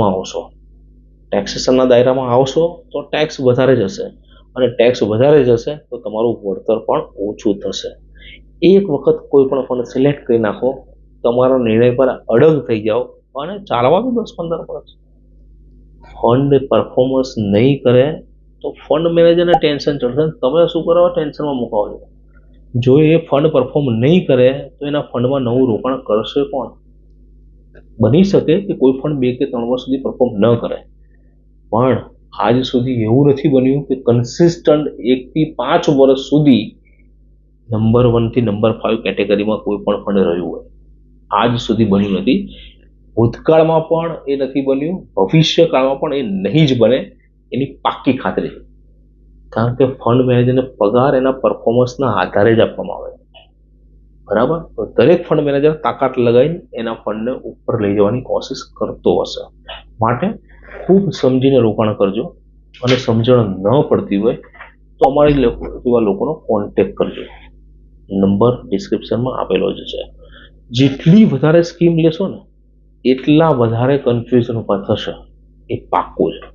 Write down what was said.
આવશો, ટેક્સેશનના દાયરામાં આવશો તો ટેક્સ વધારે જશે, અને ટેક્સ વધારે જશે તો તમારું વળતર પણ ઓછું થશે. એક વખત કોઈ પણ ફંડ સિલેક્ટ કરી નાખો, તમારા નિર્ણય પર અડગ થઈ જાઓ અને ચાલવા દો 10-15 વર્ષ. ફંડ પરફોર્મન્સ નહીં કરે તો ફંડ મેનેજરને ટેન્શન ચડશે, તમે શું કરો ટેન્શનમાં મુકાવો છો. જો એ ફંડ પરફોર્મ નહીં કરે તો એના ફંડમાં નવું રોકાણ કરશે કોણ? બની શકે કે કોઈ ફંડ 2 કે 3 વર્ષ સુધી પરફોર્મ ન કરે, પણ આજ સુધી એવું નથી બન્યું કે કન્સિસ્ટન્ટ 1 થી 5 વર્ષ સુધી નંબર 1 થી નંબર 5 કેટેગરીમાં કોઈ પણ ફંડ રહ્યું હોય. આજ સુધી બન્યું નથી, ભૂતકાળમાં પણ એ નથી બન્યું, ભવિષ્યકાળમાં પણ એ નહીં જ બને, એની પાક્કી ખાતરી છે. કારણ કે ફંડ મેનેજરને પગાર એના પરફોર્મન્સના આધારે જ આપવામાં આવે, બરાબર? તો દરેક ફંડ મેનેજર તાકાત લગાવીને એના ફંડને ઉપર લઈ જવાની કોશિશ કરતો હશે. માટે ખૂબ સમજીને રોકાણ કરજો, અને સમજણ ન પડતી હોય તો અમારી એવા લોકોનો કોન્ટેક્ટ કરજો. નંબર ડિસ્ક્રિપ્શનમાં આપેલો જ છે. જેટલી વધારે સ્કીમ લેશો ને એટલા વધારે કન્ફ્યુઝન ઉભા થશે, એ પાક્કું છે.